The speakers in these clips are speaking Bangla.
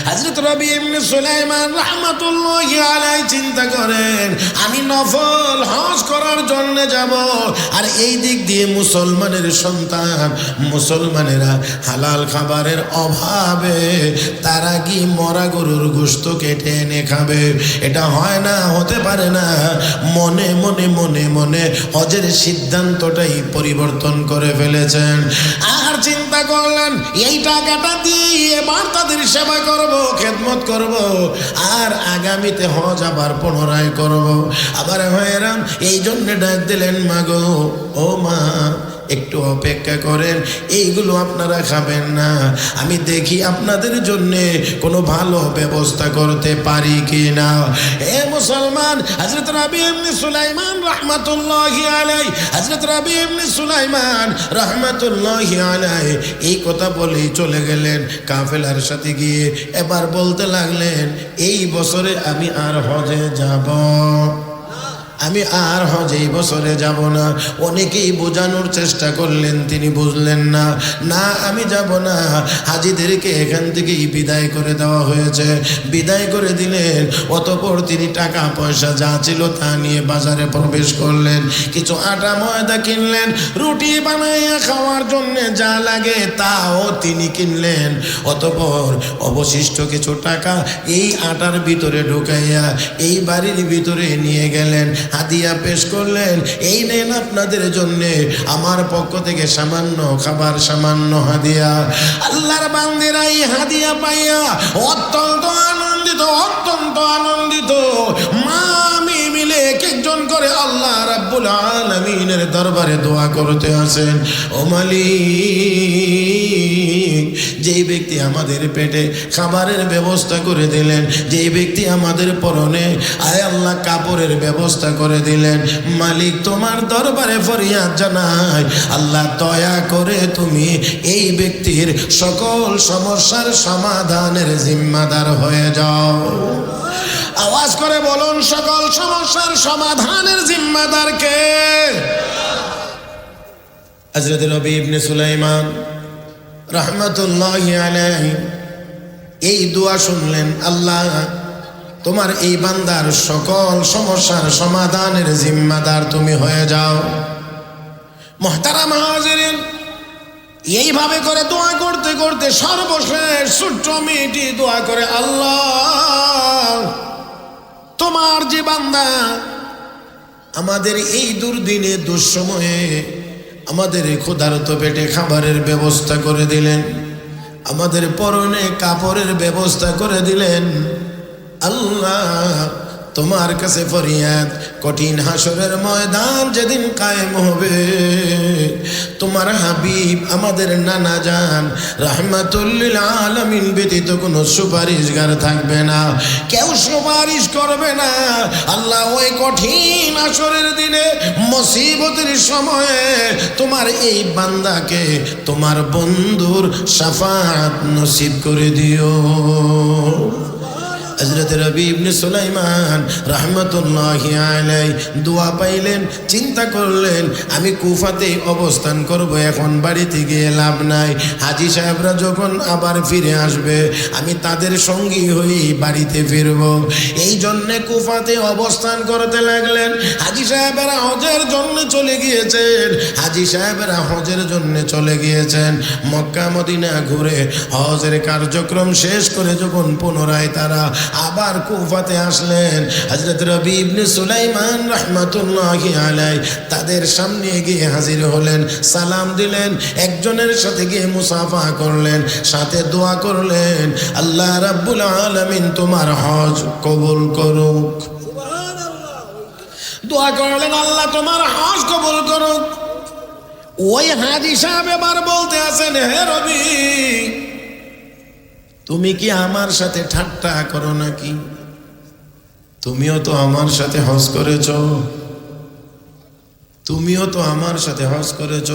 হযরত রবি ইবনে সুলাইমান রাহমাতুল্লাহি আলাইহি চিন্তা করেন, আমি নফল হজ করার জন্য যাব, আর এই দিক দিয়ে মুসলমানের সন্তান, মুসলমানেরা হালাল খাবারের অভাবে তারা কি মরা গরুর গোশত কেটে এনে খাবে? এটা হয় না, হতে পারে না। মনে মনে মনে মনে হজের সিদ্ধান্তটাই পরিবর্তন করে ফেলেছেন। আর চিন্তা করলেন, এই টাকাটা দিয়ে এবার তাদের সেবা করব, খেদমত করব, আর আগামীতে হজ আবার পুনরায় করব। আবার হয়রাম, এই জন্য ডাক দিলেন, মা গো, ও মা, একটু অপেক্ষা করেন, এইগুলো আপনারা খাবেন না, আমি দেখি আপনাদের জন্য কোনো ভালো ব্যবস্থা করতে পারি কি না। এ মুসলমান, হযরত রবি ইবনে সুলাইমান রাহমাতুল্লাহি আলাইহি, হযরত রবি ইবনে সুলাইমান রাহমাতুল্লাহি আলাইহি এই কথা বলেই চলে গেলেন কাফেলার সাথে গিয়ে। এবার বলতে লাগলেন, এই বছরে আমি আর হজে যাব, আমি আর হজ এই বছরে যাব না। অনেকেই বোঝানোর চেষ্টা করলেন, তিনি বুঝলেন না। না, আমি যাব না। হাজিদেরকে এখান থেকেই বিদায় করে দেওয়া হয়েছে। বিদায় করে দিলেন। অতঃপর তিনি টাকা পয়সা যা ছিল তা নিয়ে বাজারে প্রবেশ করলেন। কিছু আটা ময়দা কিনলেন, রুটি বানাইয়া খাওয়ার জন্য যা লাগে তাও তিনি কিনলেন। অতঃপর অবশিষ্ট কিছু টাকা এই আটার ভিতরে ঢুকাইয়া এই বাড়ির ভিতরে নিয়ে গেলেন, হাদিয়া পেশ করলেন, এই নেন আপনাদের জন্য আমার পক্ষ থেকে সামান্য খাবার, সামান্য হাদিয়া। আল্লাহর বান্দারা এই হাদিয়া পাইয়া অত্যন্ত আনন্দিত, অত্যন্ত আনন্দিত। মা আমি মিলে এক একজন করে আল্লাহ রাব্বুল আলামিনের দরবারে দোয়া করতে আসেন, ও মালিক, যেই ব্যক্তি আমাদের পেটে খাবারের ব্যবস্থা করে দিলেন, যেই ব্যক্তি আমাদের পরনে আয় আল্লাহ কাপড়ের ব্যবস্থা করে দিলেন, মালিক তোমার দরবারে ফরিয়াদ জানাই, আল্লাহ দয়া করে তুমি এই ব্যক্তির সকল সমস্যার সমাধানের জিম্মাদার হয়ে যাও। আওয়াজ করে বলুন, সকল সমস্যার সমাধানের জিম্মাদার কে? হযরত রবি ইবনে সুলাইমান রাহমাতুল্লাহি আলাইহি এই দোয়া শুনলেন, আল্লাহ তোমার এই বান্দার সকল সমস্যার সমাধানের জিম্মাদার তুমি হয়ে যাও। মুহতারাম হাজিরিন, এইভাবে করে দোয়া করতে করতে সর্বশেষ ছোট্ট মেয়েটি দোয়া করে, আল্লাহ তোমার যে বান্দা আমাদের এই দুর্দিনে দুঃসময়ে আমাদের ক্ষুধার্ত পেটে খাবারের ব্যবস্থা করে দিলেন, আমাদের পরনে কাপড়ের ব্যবস্থা করে দিলেন, আল্লাহ তোমার কাছে ফরিয়াদ, কঠিন হাসরের ময়দান যেদিন কায়েম হবে, তোমার হাবিব আমাদের নানা জান রাহমাতুল লিল আলামিন ব্যতীত কোনো সুপারিশগার থাকবে না, কেউ সুপারিশ করবে না। আল্লাহ ওই কঠিন হাসরের দিনে মুসিবতের সময়ে তোমার এই বান্দাকে তোমার বন্ধুর শাফাআত নসিব করে দিও। হযরত রবি ইবনে সুলাইমান রাহমাতুল্লাহি আলাইহি দোয়া পাইলেন, চিন্তা করলেন, আমি কুফাতে অবস্থান করব, এখন বাড়িতে গিয়ে লাভ নাই। হাজী সাহেবরা যখন আবার ফিরে আসবে আমি তাদের সঙ্গী হয়ে বাড়িতে ফিরব। এই জন্যে কুফাতে অবস্থান করতে লাগলেন। হাজী সাহেবরা হজের জন্য চলে গিয়েছেন, হাজী সাহেবরা হজের জন্য চলে গিয়েছেন। মক্কা মদিনা ঘুরে হজের কার্যক্রম শেষ করে যখন পুনরায় তারা আবার কুফাতে আসলেন, হযরত রবি ইবনে সুলাইমান রাহমাতুল্লাহি আলাইহি তাদের সামনে গিয়ে হাজির হলেন, সালাম দিলেন, একজনের সাথে গিয়ে মুসাফা করলেন, সাথে দোয়া করলেন, আল্লাহ রাব্বুল আলামিন তোমার হজ কবুল করুক। সুবহানাল্লাহ। দোয়া করলেন, আল্লাহ তোমার হজ কবুল করুক। ওই হাজী সাহেব এবার বলতে আছেন, হে রবি, তুমি কি আমার সাথে ঠাট্টা করো নাকি? তুমিও তো আমার সাথে হজ করেছ, তুমিও তো আমার সাথে হজ করেছ,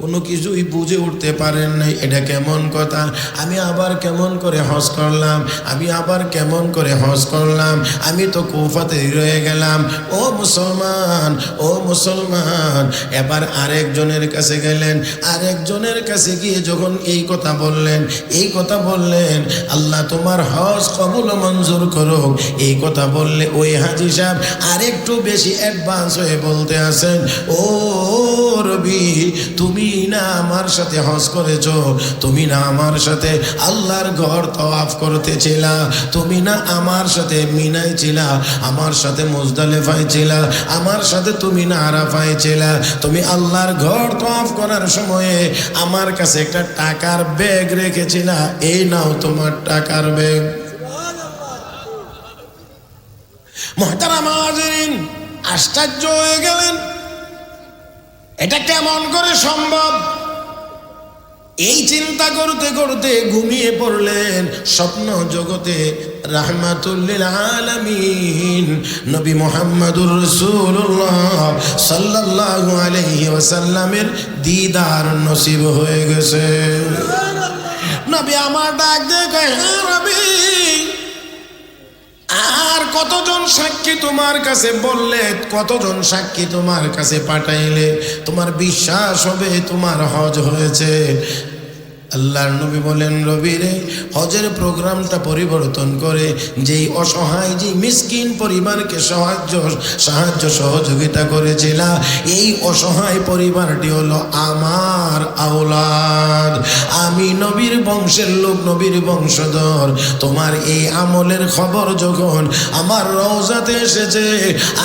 কোনো কিছুই বুঝে উঠতে পারেন নাই এটা কেমন কথা, আমি আবার কেমন করে হজ করলাম, আমি আবার কেমন করে হজ করলাম, আমি তো কুফাতে রয়ে গেলাম। ও মুসলমান, ও মুসলমান, এবার আরেকজনের কাছে গেলেন, আরেকজনের কাছে গিয়ে যখন এই কথা বললেন, এই কথা বললেন, আল্লাহ তোমার হজ কবুল মঞ্জুর করুক, এই কথা বললে ওই হাজী সাহেব আরেকটু বেশি অ্যাডভান্স হয়ে বলতে আছেন, ও রবি, তুমি না আমার সাথে হজ করেছ, তুমি না আমার সাথে আল্লাহর ঘর তওয়াফ করতেছিলা, তুমি না আমার সাথে মিনায় ছিলা, আমার সাথে মুজদালিফায় ছিলা, আমার সাথে তুমি না আরাফায় ছিলা, তুমি আল্লাহর ঘর তওয়াফ করার সময়ে আমার কাছে একটা টাকার ব্যাগ রেখেছিলা, এই নাও তোমার টাকার ব্যাগ। মুহতারাম হাজিরিন, আশ্চর্য হয়ে গেলেন, এটা কেমন করে সম্ভব? এই চিন্তা করতে করতে ঘুমিয়ে পড়লেন স্বপ্ন জগতে রাহমাতুল লিল আলামিন নবী মুহাম্মদুর রাসূলুল্লাহ সাল্লাল্লাহু আলাইহি ওয়াসাল্লামের দিদার নসিব হয়ে গেছে। নবী আমার ডাক দিয়ে কয়, হ্যাঁ নবী, আর কতজন সাক্ষী তোমার কাছে বললে, কতজন সাক্ষী তোমার কাছে পাঠাইলে তোমার বিশ্বাস হবে তোমার হজ হয়েছে? আল্লাহর নবী বলেন, রবি রে, হজের প্রোগ্রামটা পরিবর্তন করে যেই অসহায়, যে মিসকিন পরিবারকে সাহায্য সহযোগিতা করেছিল, এই অসহায় পরিবারটি হলো আমার আওলাদ, আমি নবীর বংশের লোক, নবীর বংশধর। তোমার এই আমলের খবর যখন আমার রওজাতে এসেছে,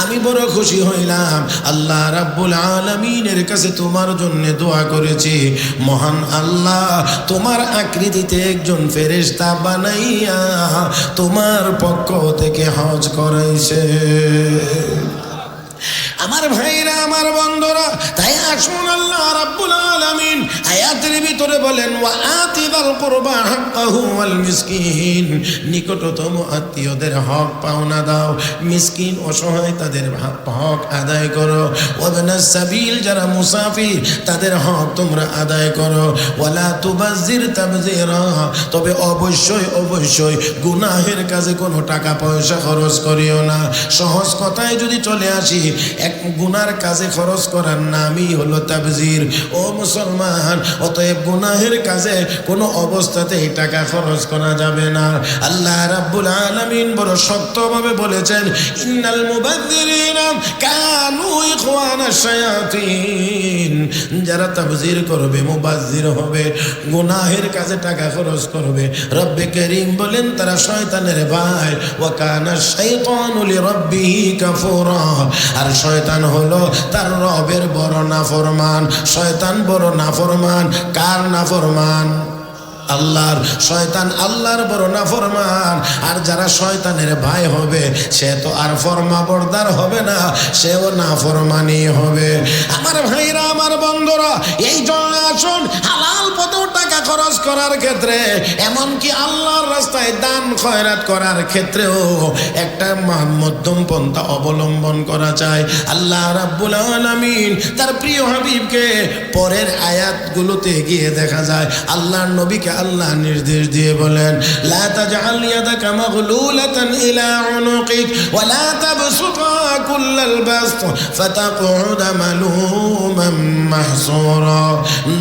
আমি বড় খুশি হইলাম। আল্লাহ রাব্বুল আলামিনের কাছে তোমার জন্য দোয়া করেছি, মহান আল্লাহ তোমার আকৃতিতে একজন ফেরেশতা বানাইয়া তোমার পক্ষ থেকে হজ করাইছে। আমার ভাইরা, আমার বন্ধুরা, তাই আসুন আল্লাহ রাব্বুল আলামিন আয়াতের ভিতরে বলেন, ওয়া আতিযাল কুরবা হাক্কাহু ওয়াল মিসকিন, নিকটতম আত্মীয়দের হক পাওনা দাও, মিসকিন অসহায় তাদের হক আদায় করো, ওয়াবনাস সাবিল যারা মুসাফির তাদের হক তোমরা আদায় করো, ওয়ালা তুবাজ্জির তাবযীরা, তবে অবশ্যই অবশ্যই গুনাহের কাজে কোনো টাকা পয়সা খরচ করিও না। সহজ কথায় যদি চলে আসি, এক গুনার কাজে খরচ করার নামই হলো তাবযীর। ও মুসলমান, অতএব গুনাহের কাজে কোনো অবস্থাতেই টাকা খরচ করা যাবে না। আল্লাহ রাব্বুল আলামিন বড় শক্তভাবে বলেছেন, ইন্নাল মুবাযযিরিনা কানু ইখওয়ানাশ শায়াতিন, যারা তাবযীর করবে, মুবাযযির হবে, গুনাহের কাজে টাকা খরচ করবে, রব্বে করিম বলেন তারা শয়তানের ভাই। ওয়া কানাশ শাইতানু লিরাব্বিহি কাফুরা, আর শয়তান হলো তার রবের বড় নাফরমান। শয়তান বড় নাফরমান। কার নাফরমান? আল্লাহর। শয়তান আল্লাহর বড় নাফরমান। আর যারা শয়তানের ভাই হবে সে তো আর ফরমাবরদার হবে না, সেও নাফরমানি হবে। আমার ভাইরা, আমার বন্ধুরা, এই জন্য আসুন হালাল পথে টাকা খরচ করার ক্ষেত্রে, এমনকি আল্লাহর রাস্তায় দান খয়রাত করার ক্ষেত্রেও একটা মধ্যম পন্থা অবলম্বন করা চাই। আল্লাহ রাব্বুল আলামিন তার প্রিয় হাবিবকে পরের আয়াতগুলোতে গিয়ে দেখা যায় আল্লাহর নবীকে আল্লাহ নির্দেশ দিয়ে বলেন, লা তাজআল ইয়াদাকা মাগলুলাতান ইলা উনুকিক ওয়া লা তাবসুতা কুল্লাল বাসত ফাতাকুদা মালুমান মাহসুরা।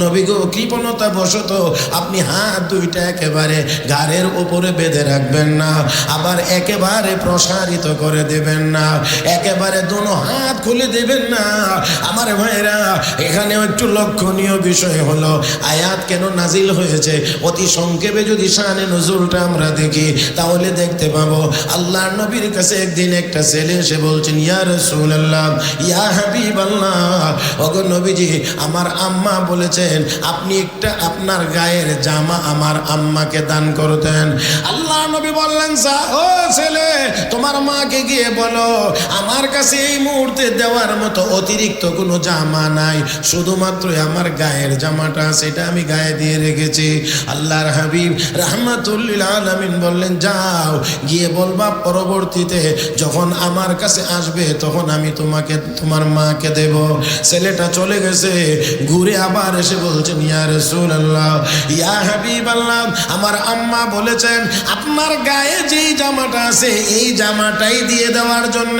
নবী গো, কৃপণতা বশত আপনি হাত দুইটা একেবারে ঘাড়ের উপরে বেঁধে রাখবেন না, আবার একেবারে প্রসারিত করে দেবেন না, একেবারে দুনো হাত খুলে দেবেন না। আমার ভাইরা, এখানে একটু লক্ষণীয় বিষয় হলো আয়াত কেন নাজিল হয়েছে। অতি সংক্ষেপে যদি শানে নজুলটা আমরা দেখি তাহলে দেখতে পাবো আল্লাহর নবীর কাছে একদিন একটা ছেলে এসে বলছেন, ইয়া রাসূলুল্লাহ, ইয়া হাবিবাল্লাহ, ওগো নবীজি, আমার আম্মা বলেছেন আপনি একটা আপনার গায়ের জামা আমার আম্মাকে দান করতেন। আল্লাহর নবী বললেন, যা ও ছেলে, তোমার মাকে গিয়ে বলো আমার কাছে এই মুহূর্তে দেওয়ার মতো অতিরিক্ত কোনো জামা নাই, শুধুমাত্র আমার গায়ের জামাটা সেটা আমি গায়ে দিয়ে রেখেছি। আল্লাহর হাবিব রাহমাতুল লিল আলামিন বললেন, যাও গিয়ে বলবা পরবর্তীতে যখন আমার কাছে আসবে তখন আমি তোমাকে তোমার মাকে দেব। ছেলেটা চলে গেছে, ঘুরে আবার এসে বলছেন, ইয়া রাসূলুল্লাহ, ইয়া হাবিবাল্লাহ, আমার আম্মা বলেছেন আপনার গায়ে যেই জামাটা আছে এই জামাটাই দিয়ে দেওয়ার জন্য।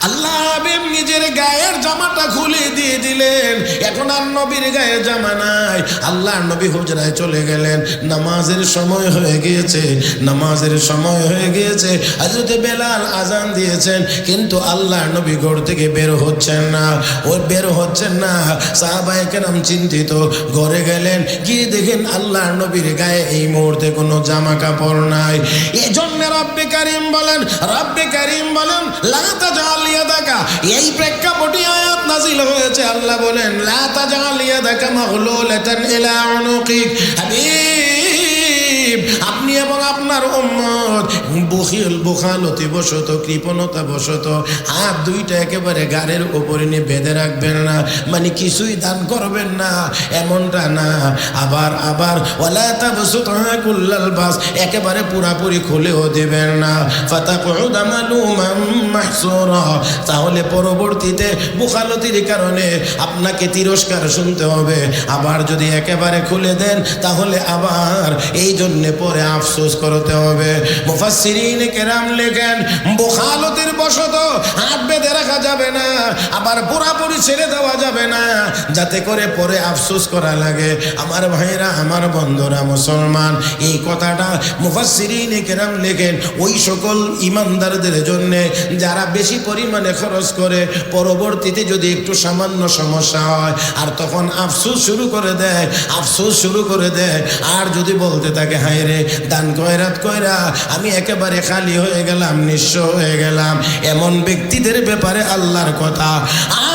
আল্লাহ হাবিব নিজের গায়ের জামাটা খুলে দিয়ে দিলেন। এখন আর নবীর গায়ে জামা নাই। আল্লাহ নবী হুজরায় চলে গেলেন। নামাজের সময় হয়ে গিয়েছে, নামাজের সময় হয়ে গিয়েছে। হযরত বেলাল আজান দিয়েছেন, কিন্তু আল্লাহ নবী ঘর থেকে বের হচ্ছেন না, ও বের হচ্ছেন না। সাহাবায়ে কেরাম চিন্তিত, ঘরে গেলেন, গিয়ে দেখেন আল্লাহ নবীর গায়ে এই মুহূর্তে কোনো জামা কাপড় নাই। এই জন্য রব্বে কারীম বলেন, রব্বে কারীম বলেন, লা তাজাল ইয়াদাকা, এই প্রেক্ষাপটে আয়াত নাযিল হয়েছে। আল্লাহ বলেন, লা তাজাল ইয়াদাকা মাগলুলাতান ইলা উনুকিক। হাবিব, আপনি এবং আপনার উম্মত বুখালতি বশত, কৃপণতা বশত হাত দুইটা একেবারে গাড়ের উপরে নিয়ে বেঁধে রাখবেন না, মানে কিছুই দান করবেন না, এমনটা না। আবার ওয়ালা তাবসুতহা কুল্লাল বাস, একেবারে পুরাপুরি খুলেও দেবেন না। ফাতাকুদা মালুমান মাহসুরা, তাহলে পরবর্তীতে বুখালতির কারণে আপনাকে তিরস্কার শুনতে হবে। আবার যদি একেবারে খুলে দেন তাহলে আবার এই জন্য পরে আফসোস করতে হবে। মুফাসসিরিন কেরাম লেখেন, বুখালতির বশত হাত বেঁধে রাখা যাবে না, আবার পুরাপুরি ছেড়ে দেওয়া যাবে না, যাতে করে পরে আফসোস করা লাগে। আমার ভাইরা, আমার বন্ধুরা মুসলমান, এই কথাটা মুফাসসিরিন কেরাম লেখেন ওই সকল ইমানদারদের জন্য যারা বেশি পরিমাণে খরচ করে, পরবর্তীতে যদি একটু সামান্য সমস্যা হয় আর তখন আফসোস শুরু করে দেয়, আফসোস শুরু করে দেয়। আর যদি বলতে থাকে, হায় রে, দান খয়রাত কইরা আমি একেবারে খালি হয়ে গেলাম, নিঃস্ব হয়ে গেলাম, এমন ব্যক্তিদের ব্যাপারে আল্লাহর কথা।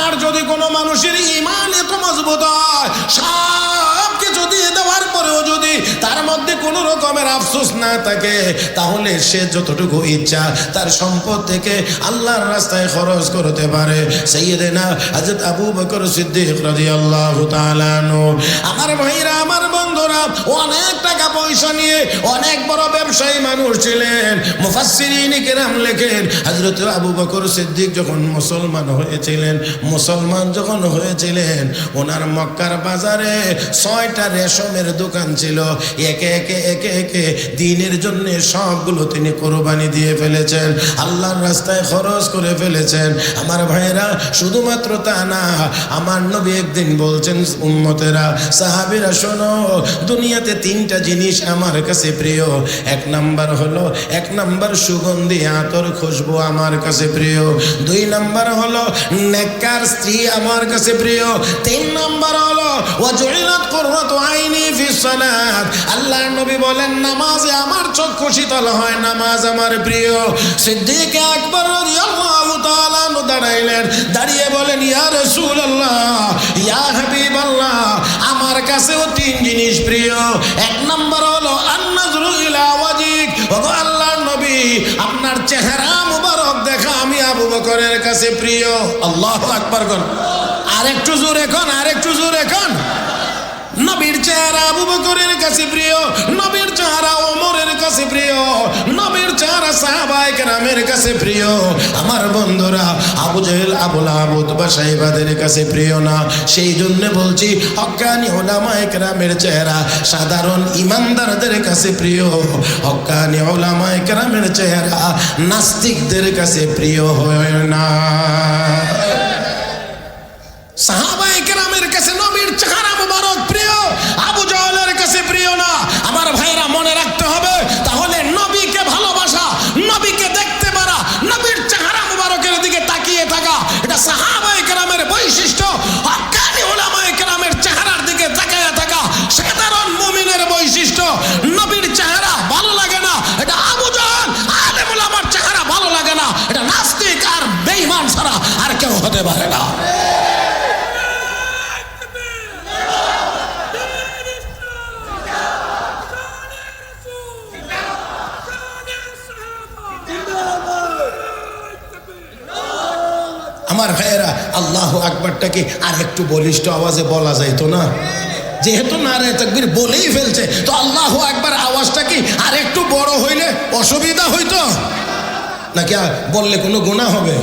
আর যদি কোনো মানুষের ঈমান এত মজবুত হয়, সব কিছু দিয়ে দেওয়ার পরেও যদি তার মধ্যে কোনো রকমের আফসোস না থাকে, তাহলে সে যতটুকু ইচ্ছা তার সম্পদ থেকে আল্লাহর রাস্তায় খরচ করতে পারে। সাইয়েদেনা হযরত আবু বকর সিদ্দিক রাদিয়াল্লাহু তাআলা আনহু, আমার ভাইরা, আমার বন্ধুরা, অনেক টাকা পয়সা নিয়ে অনেক বড় ব্যবসায়ী মানুষ ছিলেন। মুফাসসিরিন কেরাম লেখেন, হযরত আবু বকর সিদ্দিক যখন মুসলমান হয়েছিলেন, ওনার মক্কার বাজারে 6টা রেশমের দোকান ছিল। একে একে দ্বীনের জন্য সবগুলো তিনি কোরবানি দিয়ে ফেলেছেন, আল্লাহর রাস্তায় খরচ করে ফেলেছেন। আমার ভাইরা, শুধুমাত্র তা না, আমার নবী একদিন বলছেন, উম্মতেরা, সাহাবীরা শোনো, দুনিয়াতে 3টা জিনিস আমার কাছে প্রিয়। এক নাম্বার সুগন্ধি আতর খুশবু আমার কাছে প্রিয়। 2 নাম্বার হলো নেককার স্ত্রী আমার কাছে প্রিয়। 3 নাম্বার হলো ওয়াজুইলাত কুররাতু আইনি ফিস সালাত। আল্লাহর নবী বলেন, নামাজে আমার চক্ষু শীতল হয়, নামাজ আমার প্রিয়। সিদ্দিক আকবর রাদিয়াল্লাহু তাআলা দাঁড়াইলেন, দাঁড়িয়ে বলেন, ইয়া রাসূলুল্লাহ, ইয়া হাবিবাল্লাহ, আমার কাছেও 3 জিনিস প্রিয়। 1 নাম্বার হলো আন-নাযরু ইলা ওয়াজিক, ওগো আল্লাহর নবী, আপনার চেহারা মুবারক দেখা আমি আবু বকরের কাছে প্রিয়। আল্লাহু আকবার কোন, আরেকটু জোরে কোন, আরেকটু জোরে কোন। নবীর চেহারা আবু বকরের কাছে প্রিয়, নবীর চেহারা ওমরের কাছে প্রিয়, নবীর চেহারা সাহাবায়ে কেরামের কাছে প্রিয়। আমার বন্ধুরা, আবু জেহেল, আবু লাহাব, উতবা, সাইবাদের কাছে প্রিয় না। সেই জন্য বলছি, হক্কানি উলামায়ে কেরামের চেহারা সাধারণ ইমানদারদের কাছে প্রিয়। হক্কানি উলামায়ে কেরামের চেহারা নাস্তিকদের কাছে প্রিয় হয় না। সাহাবায়ে কেরামের কাছে নবীর চেহারা মুবারক প্রিয়, আবু জাহলের কাছে প্রিয় না। আমার ভাইরা, মনে রাখতে হবে, তাহলে নবীকে ভালোবাসা, নবীকে দেখতে পারা, নবীর চেহারা মুবারকের দিকে তাকিয়ে থাকা, এটা সাহাবায়ে কেরামের বৈশিষ্ট্য। হক্কানি উলামায়ে কেরামের চেহারার দিকে তাকিয়ে থাকা সাধারণ মুমিনের বৈশিষ্ট্য। নবীর চেহারা ভালো লাগে না, এটা আবু জাহল, আলেম উলামার চেহারা ভালো লাগে না, এটা নাস্তিক আর বেঈমান ছাড়া আর কেউ হতে পারে না। আমার ভাইয়েরা, আল্লাহু আকবারটাকে আর একটু বলিষ্ঠ আওয়াজে বলা যাইতো না? যেহেতু নারে তাকবীর বলেই ফেলছে, তো আল্লাহু আকবার আওয়াজটা কি আর একটু বড় হইলে অসুবিধা হইতো নাকি? বললে কোনো গুনাহ হবে?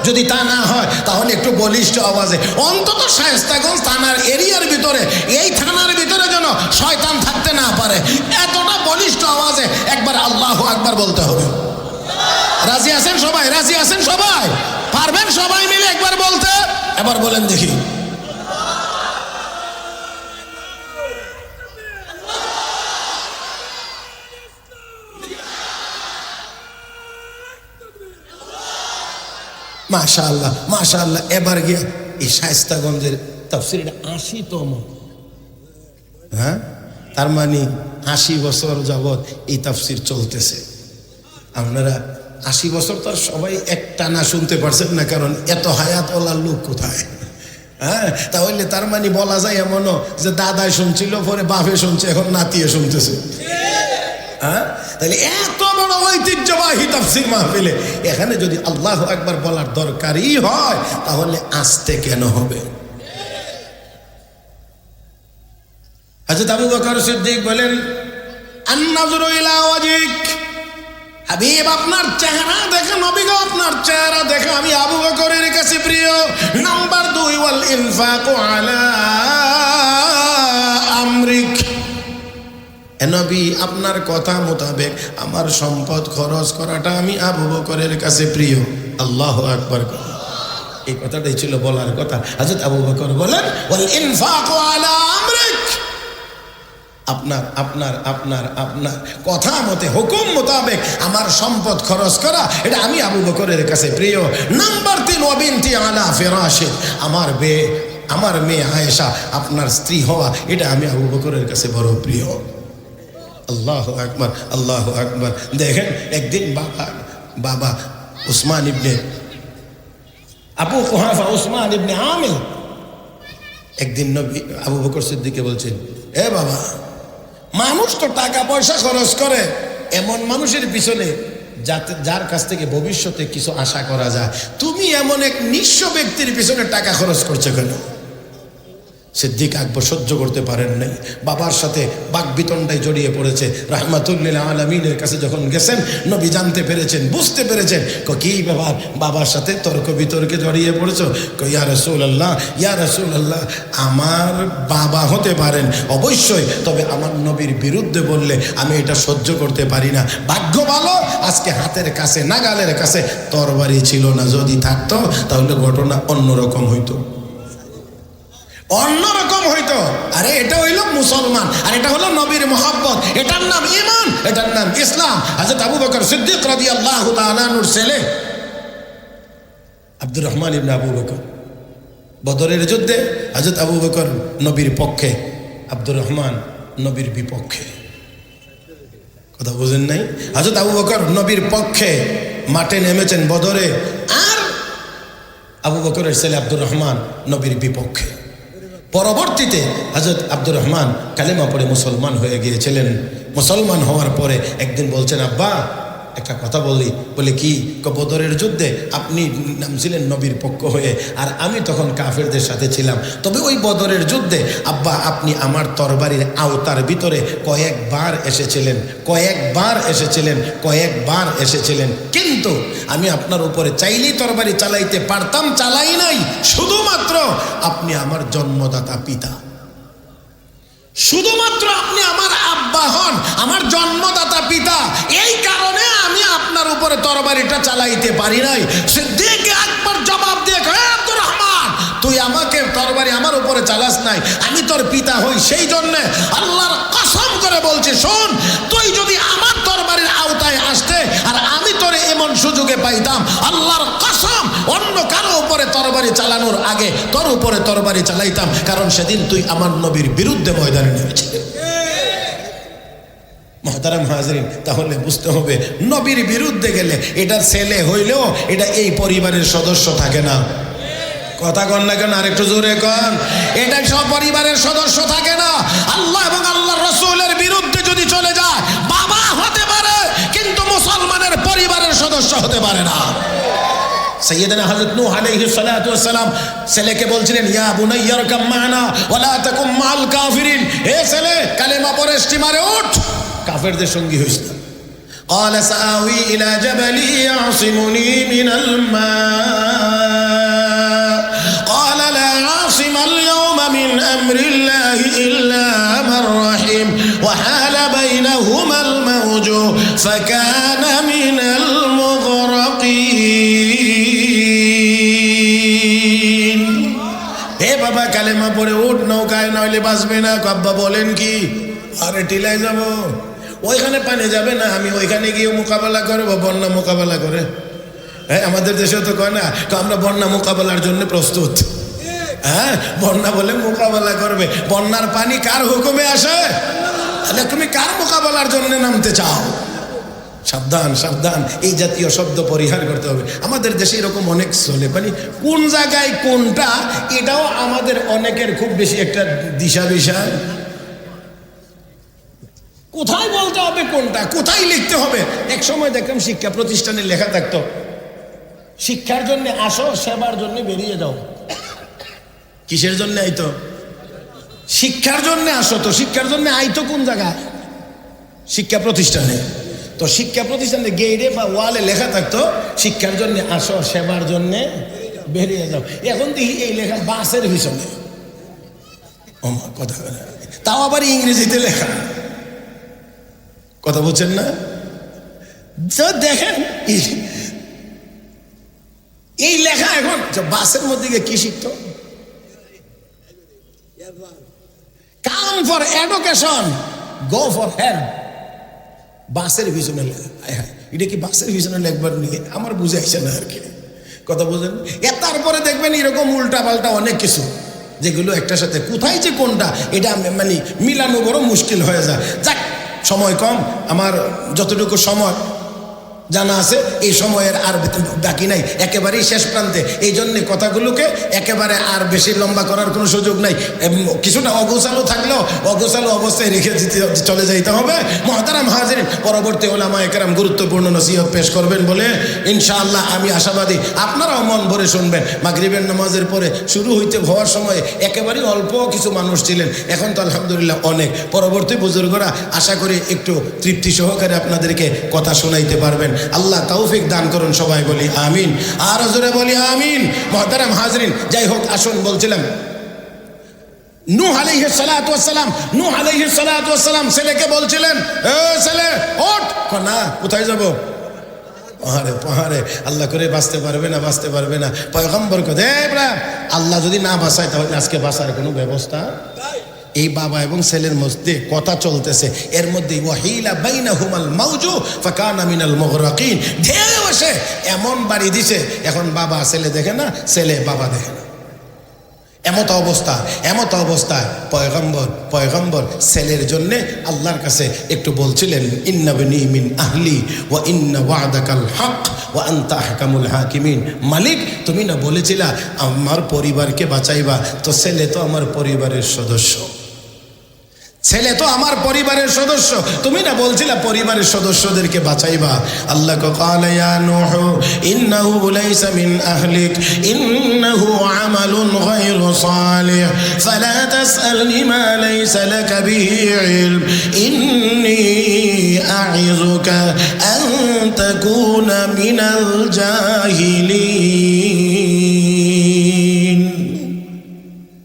যদি তা না হয় তাহলে একটু বলিষ্ঠ আওয়াজে, অন্তত শায়েস্তাগঞ্জ থানার এরিয়ার ভিতরে, এই থানার ভিতরে যেন শয়তান থাকতে না পারে, এতটা বলিষ্ঠ আওয়াজে একবার আল্লাহু আকবার বলতে হবে। রাজি আছেন সবাই? রাজি আছেন সবাই? পারবেন সবাই মিলে একবার বলতে? এবার বলেন দেখি। মাশাআল্লাহ মাশাআল্লাহ। এবার গিয়া এই শায়েস্তাগঞ্জের তাফসীর 80তম, হ্যাঁ, তার মানে 80 বছর যাবৎ এই তাফসীর চলতেছে। আপনারা 80 বছর তো আর সবাই একটানা শুনতে পারছেন না, কারণ এত হায়াতওয়ালা লোক কোথায়? হ্যাঁ, তাহলে তার মানে বলা যায় এমনও যে দাদায় শুনছিল, পরে বাপে শুনছে, এখন নাতিয়ে শুনতেছে। হ্যাঁ, তাহলে এত বড় ঐতিহ্যবাহী তাফসীর মাহফিলে এখানে যদি আল্লাহু আকবার বলার দরকারই হয়, তাহলে আস্তে কেন হবে? হযরত আবু বকর সিদ্দিক বলেন, আন-নাযরু ইলা ওয়াজিক, হাবিব আপনার চেহারা দেখে, নবী গো আপনার চেহারা দেখে আমি আবু বকরের কাছে প্রিয়। নাম্বার 2, ওয়াল ইনফাকু আলা আমরিক, নবী আপনার কথা মোতাবেক আমার সম্পদ খরচ করাটা আমি আবু বকরের কাছে প্রিয়। আল্লাহু আকবার। এই কথাটাই ছিল বলার কথা। হযরত আবু বকর বলেন, ওয়াল ইনফাকু আলা আমরিক, আপনার আপনার আপনার আপনার কথা মতে, হুকুম মোতাবেক আমার সম্পদ খরচ করা, এটা আমি আবু বকরের কাছে প্রিয়। নাম্বার 3, ওয়া বিনতি আলা ফিরাশি, আমার মেয়ে আয়েশা আপনার স্ত্রী হওয়া, এটা আমি আবু বকরের কাছে বড় প্রিয়। আল্লাহু আকবার আল্লাহু আকবার। দেখেন একদিন বাবা উসমান ইবনে আবু কুহাফা উসমান ইবনে আমির একদিন নবী আবু বকর সিদ্দিককে বলছেন, এ বাবা, মানুষ তো টাকা পয়সা খরচ করে এমন মানুষের পিছনে যার কাছ থেকে ভবিষ্যতে কিছু আশা করা যায়, তুমি এমন এক নিঃস্ব ব্যক্তির পিছনে টাকা খরচ করছো কেন? সিদ্দিক আকবর সহ্য করতে পারেন নাই, বাবার সাথে বাকবিতণ্ডায় জড়িয়ে পড়েছে। রাহমাতুল্লিল আলামিনের কাছে যখন গেছেন, নবী জানতে পেরেছেন, বুঝতে পেরেছেন, কি ব্যাপার, বাবার সাথে তর্ক বিতর্কে জড়িয়ে পড়েছো? ইয়া রাসূলুল্লাহ, ইয়া রাসূলুল্লাহ, আমার বাবা হতে পারেন অবশ্যই, তবে আমার নবীর বিরুদ্ধে বললে আমি এটা সহ্য করতে পারি না। ভাগ্য ভালো আজকে হাতের কাছে, নাগালের কাছে তরবারি ছিল না, যদি থাকতো তাহলে ঘটনা অন্যরকম হইতো, অন্যরকম হইতো। আরে এটা হইল মুসলমান, আর এটা হলো নবীর মহব্বত, এটার নাম ঈমান, এটার নাম ইসলাম। হযরত আবু বকর সিদ্দিক রাদিয়াল্লাহু তাআলা আনহুর ছেলে আব্দুর রহমান ইবনে আবু বকর, বদরের যুদ্ধে হযরত আবু বকর নবীর পক্ষে, আব্দুর রহমান নবীর বিপক্ষে। কথা বুঝেন নাই? হযরত আবু বকর নবীর পক্ষে মাঠে নেমেছেন বদরে, আর আবু বকরের ছেলে আব্দুর রহমান নবীর বিপক্ষে। পরবর্তীতে হযরত আব্দুর রহমান কালেমা পড়ে মুসলমান হয়ে গিয়েছিলেন। মুসলমান হওয়ার পরে একদিন বলছেন, আব্বা একটা কথা বলে কি, বদরের যুদ্ধে আপনি নামছিলেন নবীর পক্ষ হয়ে, আর আমি তখন কাফেরদের সাথে ছিলাম, তবে ওই বদরের যুদ্ধে আব্বা আপনি আমার তরবারির আওতার ভিতরে কয়েকবার এসেছিলেন, কিন্তু আমি আপনার উপরে চাইলেই তরবারি চালাইতে পারতাম, চালাই নাই, শুধুমাত্র আপনি আমার জন্মদাতা পিতা, শুধুমাত্র আপনি আমার আব্বা হন, আমার জন্মদাতা পিতা, এই কারণে আমি আপনার উপরে তরবারিটা চালাইতে পারি নাই। সিদ্দিক আকবর জবাব দিয়ে, আব্দুর রহমান, তুই আমাকে তরবারি আমার উপরে চালাস নাই, আমি তোর পিতা হই, সেই জন্যে আল্লাহর কসম করে বলছি, শোন, তুই যদি আমার তরবারির আওতায় আসতে আর আমি তোরে এমন সুযোগে পাইতাম, আল্লাহর কসম অন্য কারো উপরে তরবারি চালানোর আগে তোর উপরে তরবারি চালাইতাম, কারণ সেদিন তুই আমার নবীর বিরুদ্ধে ময়দানে নেমেছিলি। মুহতারাম হাজরিন, তাহলে বুঝতে হবে নবীর বিরুদ্ধে গেলে এটার ছেলে হইলেও এটা এই পরিবারের সদস্য থাকে না। কথা কন না কেন? আর একটু জোরে কন। এটা সব পরিবারের সদস্য থাকে না। আল্লাহ এবং আল্লাহর রাসূলের বিরুদ্ধে যদি চলে যায়, বাবা হতে পারে কিন্তু মুসলমানের পরিবারের সদস্য হতে পারে না। সাইয়্যিদানা হযরত নূহ আলাইহিস সালাতু ওয়াস সালাম ছেলেকে বলছিলেন, ইয়া বুনাইয়া রকাম মা'না ওয়া লা তাকুম মা'আল কাফিরিন, হে ছেলে কালেমা পড়ে স্টিমারে ওঠ, কাফেরদের সঙ্গী হইস না। قال سآوي إلى جبل يعصمني من الماء قال لا عاصم اليوم من أمر الله إلا من رحم وحال بينهما الموج فكان من المغرقين। হে বাবা কালেমা পড়ে উঠ, নৌকায় নইলে বাঁচবে না। আব্বা বলেন কি? আরে টিলায় যাব, ওইখানে পানি যাবে না, আমি ওইখানে গিয়ে মোকাবেলা করবো, বন্যা মোকাবেলা করে। হ্যাঁ, আমাদের দেশেও তো কয় না, তো আমরা বন্যা মোকাবেলার জন্য প্রস্তুত। হ্যাঁ, বন্যা বলে মোকাবেলা করবে। বন্যার পানি কার হুকুমে আসে? তাহলে তুমি কার মোকাবেলার জন্য নামতে চাও? সাবধান সাবধান, এই জাতীয় শব্দ পরিহার করতে হবে। আমাদের দেশে এরকম অনেক চলে, মানে কোন জায়গায় কোনটা, এটাও আমাদের অনেকের খুব বেশি একটা দিশা বিষয়। কোথায় বলতে হবে কোনটা, কোথায় লিখতে হবে। এক সময় দেখলাম শিক্ষা প্রতিষ্ঠানে লেখা থাকতো, শিক্ষার জন্য আসো, সেবার জন্য বেরিয়ে যাও। কিসের জন্য আইতো? শিক্ষার জন্য আসো। তো শিক্ষার জন্য আইতো কোন জায়গায়? শিক্ষা প্রতিষ্ঠানে। তো শিক্ষা প্রতিষ্ঠানে গেইটে বা ওয়ালে লেখা থাকতো, শিক্ষার জন্য আসো, সেবার জন্য বেরিয়ে যাও। এখন দেখি এই লেখা বাসের পিছনে, কথা বলে, তাও আবার ইংরেজিতে লেখা। কথা বলছেন না? তো দেখেন এই লেখা এখন বাসের মধ্যে গিয়ে কি শিখতো? Come for education, go for help. বাসের পিছনে লেখা। এটা কি বাসের পিছনে লেখবার নিয়ে আমার বুঝাইছে না আর কি। কথা বুঝেন? তারপরে দেখবেন এরকম উল্টা পাল্টা অনেক কিছু, যেগুলো একটার সাথে কোথায় যে কোনটা এটা মানে মিলানো বড় মুশকিল হয়ে যায়। যাক, সময় কম, আমার যতটুকু সময় জানা আছে এই সময়ের আর বাকি নাই, একেবারেই শেষ প্রান্তে। এই জন্যে কথাগুলোকে একেবারে আর বেশি লম্বা করার কোনো সুযোগ নাই। কিছুটা অগোছালো থাকলেও অগোছালো অবস্থায় রেখে চলে যাইতে হবে। মুহতারাম হাজিরিন, পরবর্তী উলামায়ে কেরাম গুরুত্বপূর্ণ নসিহত পেশ করবেন বলে ইনশাআল্লাহ আমি আশাবাদী আপনারাও মন ভরে শুনবেন। মাগরিবের নামাজের পরে শুরু হওয়ার সময় একেবারেই অল্প কিছু মানুষ ছিলেন, এখন তো আলহামদুলিল্লাহ অনেক। পরবর্তী বুজুর্গরা আশা করি একটু তৃপ্তি সহকারে আপনাদেরকে কথা শোনাইতে পারবেন। আল্লাহ তৌফিক দান করুন, সবাই বলি আমিন, আর জোরে বলি আমিন। মুহতারাম হাজরিন, যাই হোক, আসুন বলছিলাম নূহ আলাইহিস সালাতু ওয়াস সালাম, নূহ আলাইহিস সালাতু ওয়াস সালাম ছেলেকে বলছিলেন, এ ছেলে ওঠ। না, কোথায় যাব? পাহাড়ে। পাহাড়ে আল্লাহ করে বাঁচতে পারবে না, বাঁচতে পারবে না। পয়গম্বর কে দেবরা আল্লাহ যদি না বাঁচায় তাহলে আজকে বাঁচার কোনো ব্যবস্থা। এই বাবা এবং ছেলের মধ্যে কথা চলতেছে, এর মধ্যে ওয়াহিলা বাইনাহুমাল মাউজু ফাকানা মিনাল মুগরাকিন, ঢেউ এসে এমন বাড়ি দিছে, এখন বাবা ছেলে দেখে না, ছেলে বাবা দেখে না। এমত অবস্থায় পয়গম্বর ছেলের জন্যে আল্লাহর কাছে একটু বলছিলেন, ইন্না বনি মিন আহলি ওয়া ইন্না ওয়াদাকাল হক ওয়া আনতা আহকামুল হাকিমিন। মালিক, তুমি না বলেছিলা আমার পরিবারকে বাঁচাইবা, তো ছেলে তো আমার পরিবারের সদস্য, ছেলে তো আমার পরিবারের সদস্য, তুমি না বলছিলা পরিবারের সদস্যদেরকে বাঁচাইবা। আল্লাহ ক্বালা ইয়া নূহ ইন্নাহু লাইসা মিন আহলিক ইন্নাহু আমালুন গায়রু সালিহ ফালা তাসআলনি মা লাইসা লাকা বিহি ইলম ইন্নী আ'ইযুকা আন তাকুনা মিনাল জাহিলিন।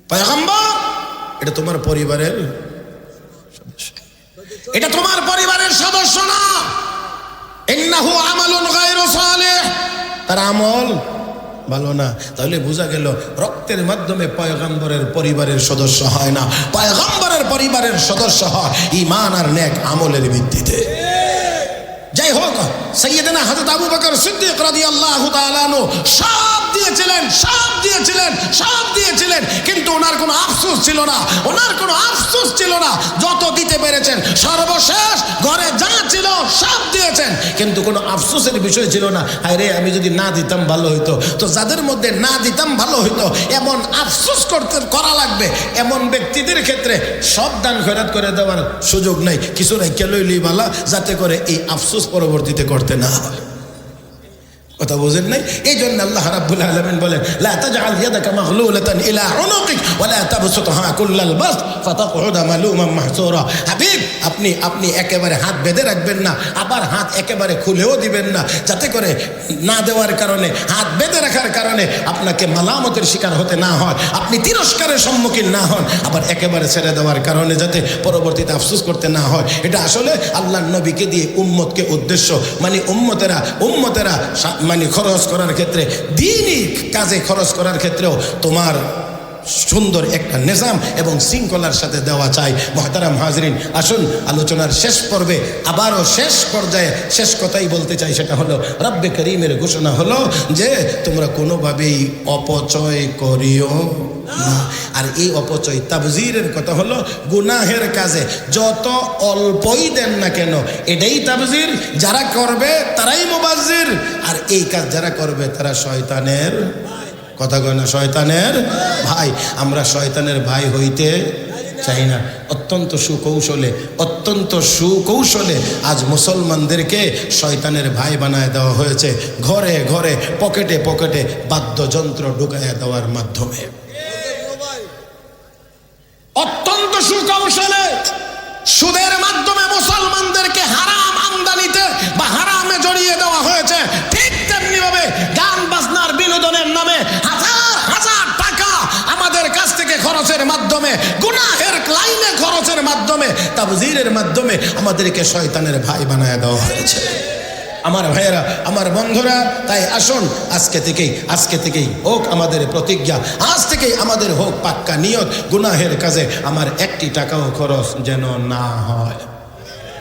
পয়গম্বর, এটা তোমার পরিবারের, এটা তোমার পরিবারের সদস্য না। ইন্নাহু আমালুন গায়রু সালিহ, তার আমল ভালো না। তাহলে বোঝা গেল রক্তের মাধ্যমে পয়গম্বরের পরিবারের সদস্য হয় না, পয়গম্বরের পরিবারের সদস্য হয় ঈমান আর নেক আমলের ভিত্তিতে। যাই হোক, সাইয়্যিদানা হযরত আবু বকর সিদ্দিক রাদিয়াল্লাহু তাআলা আনহু সব দিয়েছিলেন, কিন্তু ওনার কোনো আফসোস ছিল না, যত দিতে পেরেছেন সর্বশেষ ঘরে যা ছিল সব দিয়েছেন, কিন্তু কোনো আফসোসের বিষয় ছিল না। আরে আমি যদি না দিতাম ভালো হইতো। তো যাদের মধ্যে না দিতাম ভালো হইতো এমন আফসোস করা লাগবে, এমন ব্যক্তিদের ক্ষেত্রে সব দান খয়রাত করে দেওয়ার সুযোগ নাই। কিছু রেখে লইলি ভালো, যাতে করে এই আফসোস পরবর্তীতে করতে না হয়। কথা বুঝেন নাই? এই জন্য আল্লাহ রাব্বুল আলামিন বলেন, লা তাজআল ইয়াদাকা মাগলুলাতান ইলা উনুকিক ওয়া লা তাবসুতহা কুল্লাল বাসত ফাতাকউদা মালুমান মাহসুরা। হাবিব, আপনি একেবারে হাত বেঁধে রাখবেন না, আবার হাত একেবারে খুলেও দিবেন না, যাতে করে না দেওয়ার কারণে, হাত বেঁধে রাখার কারণে আপনাকে মালামতের শিকার হতে না হয়, আপনি তিরস্কারের সম্মুখীন না হন, আবার একেবারে ছেড়ে দেওয়ার কারণে যাতে পরবর্তীতে আফসোস করতে না হয়। এটা আসলে আল্লাহর নবীকে দিয়ে উম্মতকে উদ্দেশ্য, মানে উম্মতেরা মানে খরচ করার ক্ষেত্রে, দ্বীনি কাজে খরচ করার ক্ষেত্রেও তোমার সুন্দর একটা নিজাম এবং শৃঙ্খলার সাথে দেওয়া চাই। মুহতারাম হাজরিন, আসুন আলোচনার শেষ পর্বে, আবারও শেষ পর্যায়ে শেষ কথাই বলতে চাই, সেটা হলো রব্বে করিমের ঘোষণা হলো যে তোমরা কোনোভাবেই অপচয় করিও না। আর এই অপচয়, তাবজিরের কথা হলো গুনাহের কাজে যত অল্পই দেন না কেন এটাই তাবজির। যারা করবে তারাই মুবাজ্জির, আর এই কাজ যারা করবে তারা শয়তানের, কথা কয় না, শয়তানের ভাই। আমরা শয়তানের ভাই হইতে চাই না। অত্যন্ত সুকৌশলে আজ মুসলমানদেরকে শয়তানের ভাই বানায় দেওয়া হয়েছে, ঘরে ঘরে পকেটে পকেটে বাদ্যযন্ত্র ঢুকাইয়া দেওয়ার মাধ্যমে। অত্যন্ত সুকৌশলে সুদের মাধ্যমে মুসলমানদেরকে হারাম আমদানিতে বা হারামে জড়িয়ে দেওয়া হয়েছে। ঠিক তেমনি ভাবে গান বাজনার বিনোদনের নামে হাজার হাজার টাকা আমাদের কাছ থেকে খরচের মাধ্যমে, গুনাহের লাইনে খরচের মাধ্যমে, তাবজিরের মাধ্যমে আমাদেরকে শয়তানের ভাই বানায় দেওয়া হয়েছে। আমার ভাইয়েরা, আমার বন্ধুরা, তাই আসুন আজকে থেকেই হোক আমাদের প্রতিজ্ঞা, আজ থেকেই আমাদের হোক পাক্কা নিয়ত, গুনাহের কাজে আমার একটি টাকাও খরচ যেন না হয়।